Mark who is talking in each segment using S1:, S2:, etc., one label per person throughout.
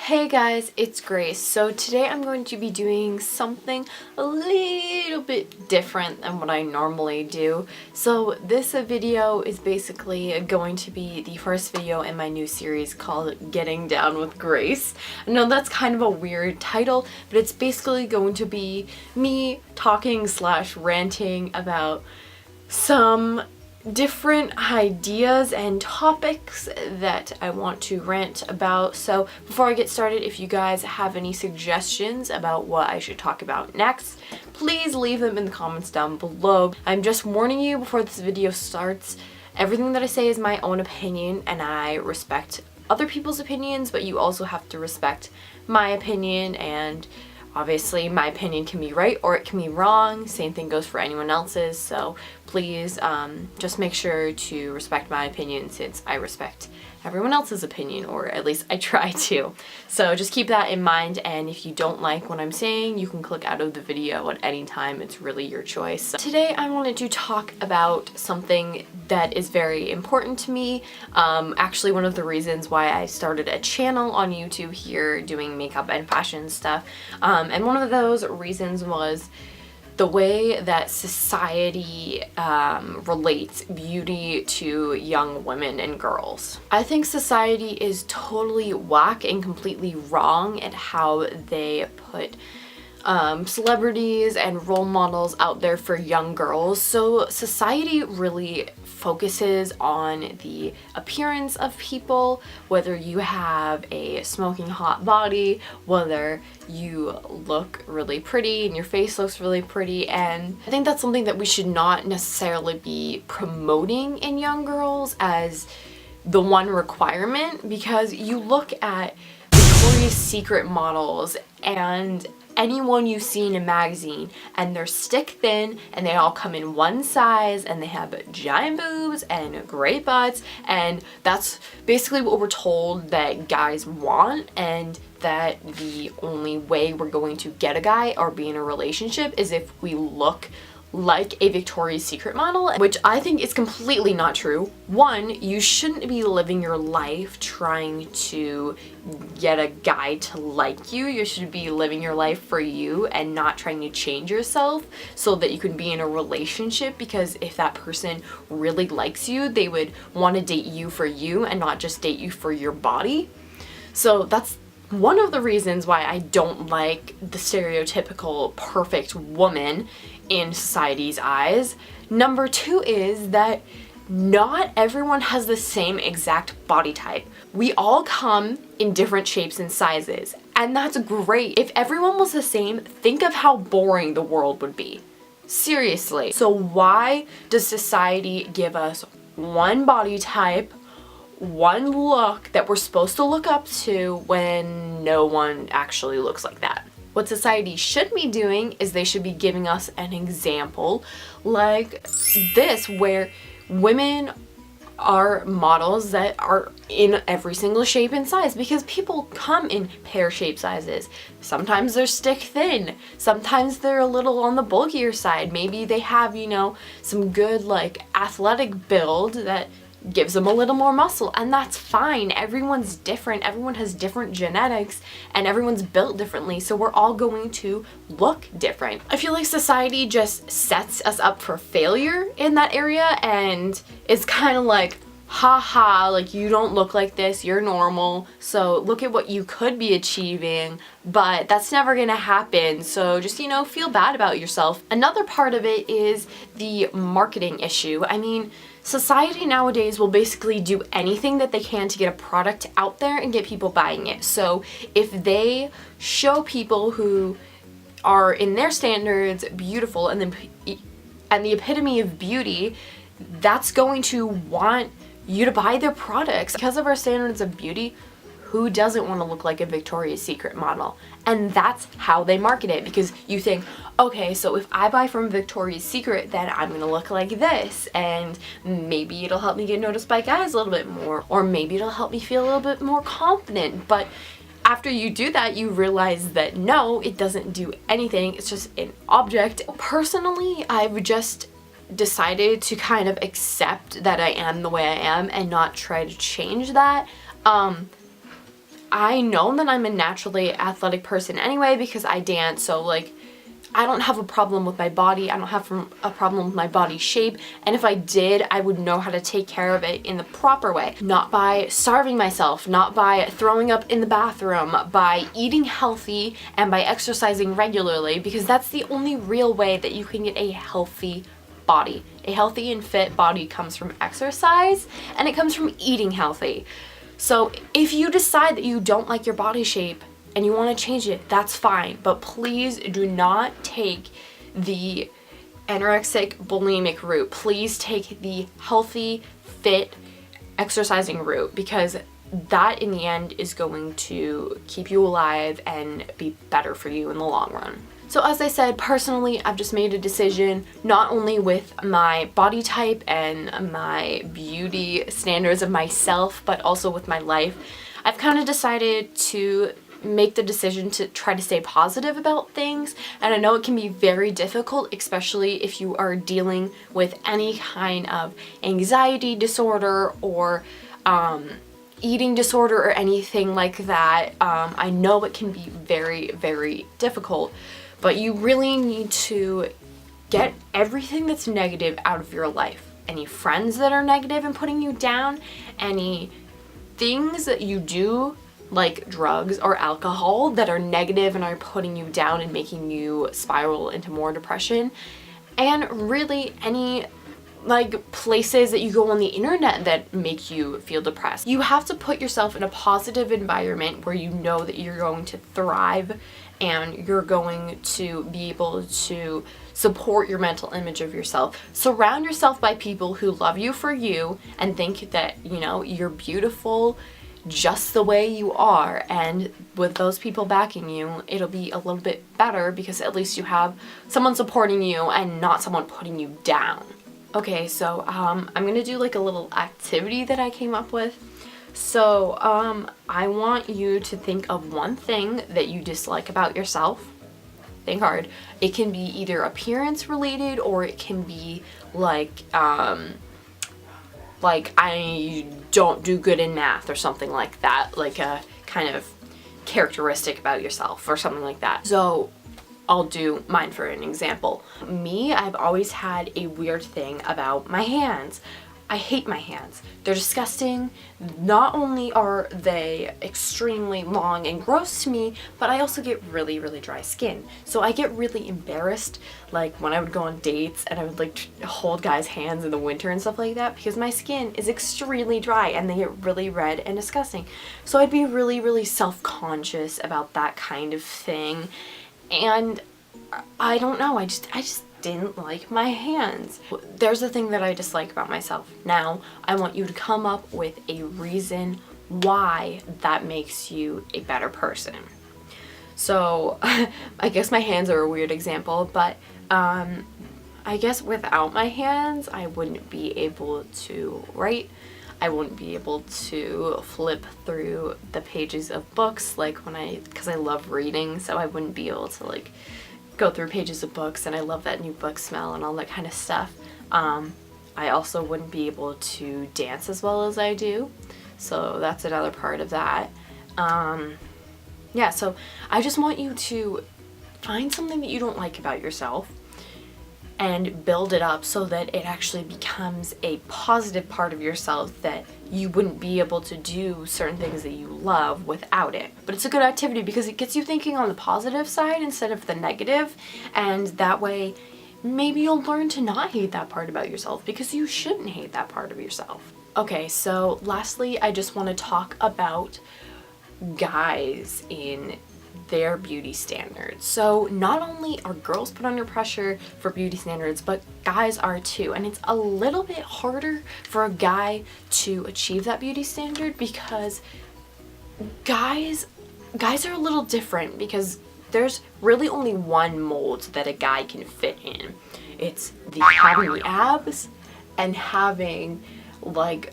S1: Hey guys, it's Grace. So today I'm going to be doing something a little bit different than what I normally do. So this video is basically going to be the first video in my new series called Getting Down with Grace. I know that's kind of a weird title, but it's basically going to be me talking / ranting about some different ideas and topics that I want to rant about. So before I get started, if you guys have any suggestions about what I should talk about next, please leave them in the comments down below. I'm just warning you before this video starts, everything that I say is my own opinion and I respect other people's opinions, but you also have to respect my opinion, and obviously my opinion can be right or it can be wrong. Same thing goes for anyone else's, so please just make sure to respect my opinion since I respect everyone else's opinion, or at least I try to. So just keep that in mind, and if you don't like what I'm saying, you can click out of the video at any time. It's really your choice. So today I wanted to talk about something that is very important to me. Actually, one of the reasons why I started a channel on YouTube here doing makeup and fashion stuff. And one of those reasons was the way that society relates beauty to young women and girls. I think society is totally whack and completely wrong at how they put celebrities and role models out there for young girls. So society really focuses on the appearance of people, whether you have a smoking hot body, whether you look really pretty and your face looks really pretty, and I think that's something that we should not necessarily be promoting in young girls as the one requirement, because you look at Victoria's Secret models and anyone you see in a magazine and they're stick thin and they all come in one size and they have giant boobs and great butts, and that's basically what we're told that guys want, and that the only way we're going to get a guy or be in a relationship is if we look like a Victoria's Secret model, which I think is completely not true. One, you shouldn't be living your life trying to get a guy to like you. You should be living your life for you and not trying to change yourself so that you can be in a relationship, because if that person really likes you, they would want to date you for you and not just date you for your body. So that's one of the reasons why I don't like the stereotypical perfect woman in society's eyes. Number two is that not everyone has the same exact body type. We all come in different shapes and sizes, and that's great. If everyone was the same, think of how boring the world would be. Seriously. So why does society give us one body type, one look that we're supposed to look up to when no one actually looks like that? What society should be doing is they should be giving us an example like this, where women are models that are in every single shape and size, because people come in pear-shaped sizes. Sometimes they're stick thin, sometimes they're a little on the bulkier side. Maybe they have, you know, some good like athletic build that gives them a little more muscle, and that's fine. Everyone's different, everyone has different genetics, and everyone's built differently, so we're all going to look different. I feel like society just sets us up for failure in that area, and it's kind of like, haha, like you don't look like this, you're normal, so look at what you could be achieving, but that's never gonna happen, so just, you know, feel bad about yourself. Another part of it is the marketing issue. I mean, society nowadays will basically do anything that they can to get a product out there and get people buying it. So if they show people who are in their standards beautiful and the epitome of beauty, that's going to want you to buy their products. Because of our standards of beauty, who doesn't want to look like a Victoria's Secret model? And that's how they market it, because you think, okay, so if I buy from Victoria's Secret, then I'm gonna look like this, and maybe it'll help me get noticed by guys a little bit more, or maybe it'll help me feel a little bit more confident. But after you do that, you realize that no, it doesn't do anything. It's just an object. Personally, I've just decided to kind of accept that I am the way I am and not try to change that. I know that I'm a naturally athletic person anyway because I dance, so like I don't have a problem with my body. I don't have a problem with my body shape. And if I did, I would know how to take care of it in the proper way. Not by starving myself, not by throwing up in the bathroom, by eating healthy and by exercising regularly, because that's the only real way that you can get a healthy body. A healthy and fit body comes from exercise, and it comes from eating healthy. So if you decide that you don't like your body shape and you want to change it, that's fine. But please do not take the anorexic, bulimic route. Please take the healthy, fit, exercising route, because that in the end is going to keep you alive and be better for you in the long run. So as I said, personally, I've just made a decision, not only with my body type and my beauty standards of myself, but also with my life. I've kind of decided to make the decision to try to stay positive about things, and I know it can be very difficult, especially if you are dealing with any kind of anxiety disorder or eating disorder or anything like that. I know it can be very, very difficult, but you really need to get everything that's negative out of your life. Any friends that are negative and putting you down, any things that you do like drugs or alcohol that are negative and are putting you down and making you spiral into more depression, and really any like places that you go on the internet that make you feel depressed. You have to put yourself in a positive environment where you know that you're going to thrive and you're going to be able to support your mental image of yourself. Surround yourself by people who love you for you and think that, you know, you're beautiful just the way you are, and with those people backing you, it'll be a little bit better because at least you have someone supporting you and not someone putting you down. Okay, so I'm gonna do like a little activity that I came up with. So I want you to think of one thing that you dislike about yourself. Think hard. It can be either appearance related, or it can be like I don't do good in math or something like that, like a kind of characteristic about yourself or something like that. So I'll do mine for an example. Me, I've always had a weird thing about my hands. I hate my hands. They're disgusting. Not only are they extremely long and gross to me, but I also get really, really dry skin. So I get really embarrassed, like when I would go on dates and I would like hold guys' hands in the winter and stuff like that, because my skin is extremely dry and they get really red and disgusting. So I'd be really, really self-conscious about that kind of thing. And I don't know, I just didn't like my hands. There's a thing that I dislike about myself. Now, I want you to come up with a reason why that makes you a better person. So, I guess my hands are a weird example, but I guess without my hands, I wouldn't be able to write. I wouldn't be able to flip through the pages of books like because I love reading, so I wouldn't be able to like go through pages of books, and I love that new book smell and all that kind of stuff. I also wouldn't be able to dance as well as I do, so that's another part of that. Yeah, so I just want you to find something that you don't like about yourself and build it up so that it actually becomes a positive part of yourself, that you wouldn't be able to do certain things that you love without it. But it's a good activity because it gets you thinking on the positive side instead of the negative, and that way maybe you'll learn to not hate that part about yourself, because you shouldn't hate that part of yourself. Okay, so lastly, I just want to talk about guys in their beauty standards. So not only are girls put under pressure for beauty standards, but guys are too. And it's a little bit harder for a guy to achieve that beauty standard because guys are a little different, because there's really only one mold that a guy can fit in. It's having the abs and having like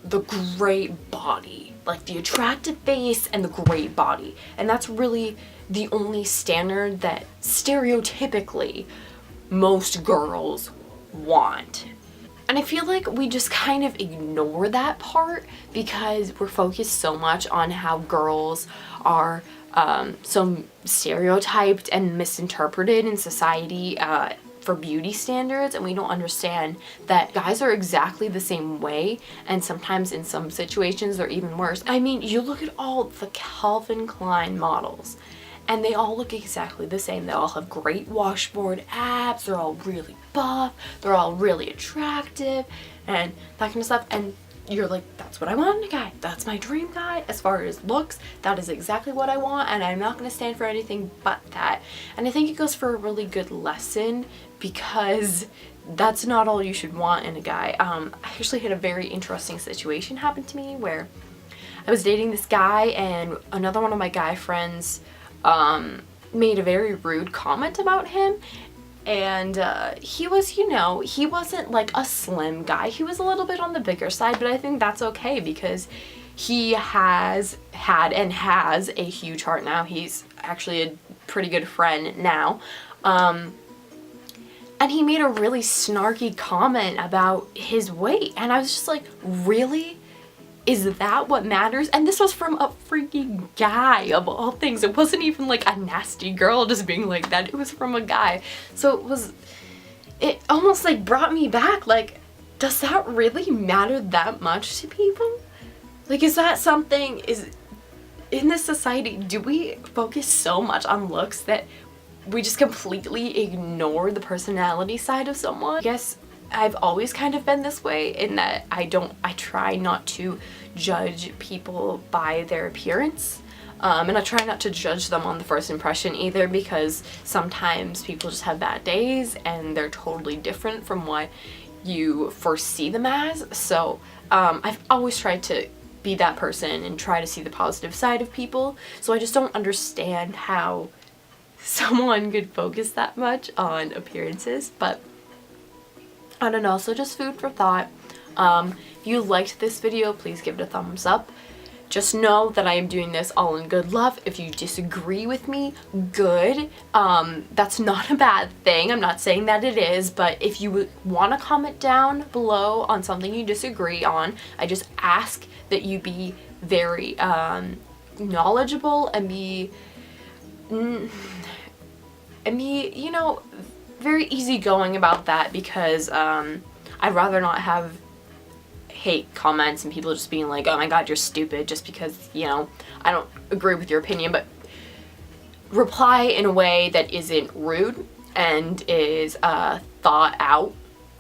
S1: the great body, like the attractive face and the great body. And that's really the only standard that stereotypically most girls want. And I feel like we just kind of ignore that part because we're focused so much on how girls are so stereotyped and misinterpreted in society for beauty standards, and we don't understand that guys are exactly the same way, and sometimes in some situations they're even worse. I mean, you look at all the Calvin Klein models and they all look exactly the same. They all have great washboard abs, they're all really buff, they're all really attractive, and that kind of stuff. And you're like, that's what I want in a guy. That's my dream guy. As far as looks, that is exactly what I want, and I'm not going to stand for anything but that. And I think it goes for a really good lesson, because that's not all you should want in a guy. I actually had a very interesting situation happen to me where I was dating this guy, and another one of my guy friends made a very rude comment about him. And he was, you know, he wasn't like a slim guy. He was a little bit on the bigger side, but I think that's okay because he has had and has a huge heart now. He's actually a pretty good friend now. And he made a really snarky comment about his weight. And I was just like, really? Is that what matters? And this was from a freaking guy, of all things. It wasn't even like a nasty girl just being like that. It was from a guy. So it almost like brought me back. Like, does that really matter that much to people? Like, is that something, in this society, do we focus so much on looks that we just completely ignore the personality side of someone? I guess I've always kind of been this way in that I try not to judge people by their appearance. And I try not to judge them on the first impression either, because sometimes people just have bad days and they're totally different from what you first see them as. So I've always tried to be that person and try to see the positive side of people. So I just don't understand how someone could focus that much on appearances, but I don't know, so just food for thought. If you liked this video, please give it a thumbs up. Just know that I am doing this all in good love. If you disagree with me, good. That's not a bad thing. I'm not saying that it is, but if you want to comment down below on something you disagree on, I just ask that you be very knowledgeable and be, you know, very easygoing about that, because I'd rather not have hate comments and people just being like, oh my god, you're stupid, just because, you know, I don't agree with your opinion. But reply in a way that isn't rude and is thought out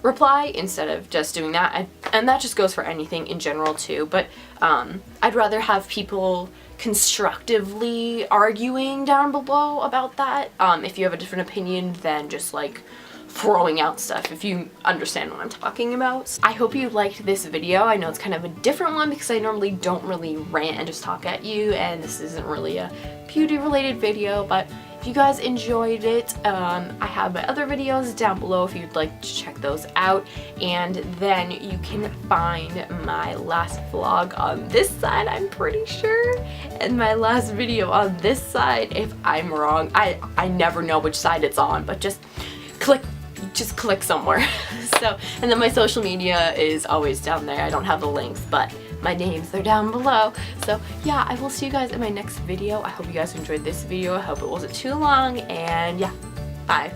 S1: reply, instead of just doing that. And that just goes for anything in general too, but I'd rather have people constructively arguing down below about that, if you have a different opinion, than just like throwing out stuff, if you understand what I'm talking about. I hope you liked this video. I know it's kind of a different one because I normally don't really rant and just talk at you, and this isn't really a beauty related video, but if you guys enjoyed it, I have my other videos down below if you'd like to check those out. And then you can find my last vlog on this side, I'm pretty sure, and my last video on this side. If I'm wrong, I never know which side it's on, but just click somewhere. So, and then my social media is always down there. I don't have the links, but my names are down below. So yeah, I will see you guys in my next video. I hope you guys enjoyed this video. I hope it wasn't too long, and yeah, bye.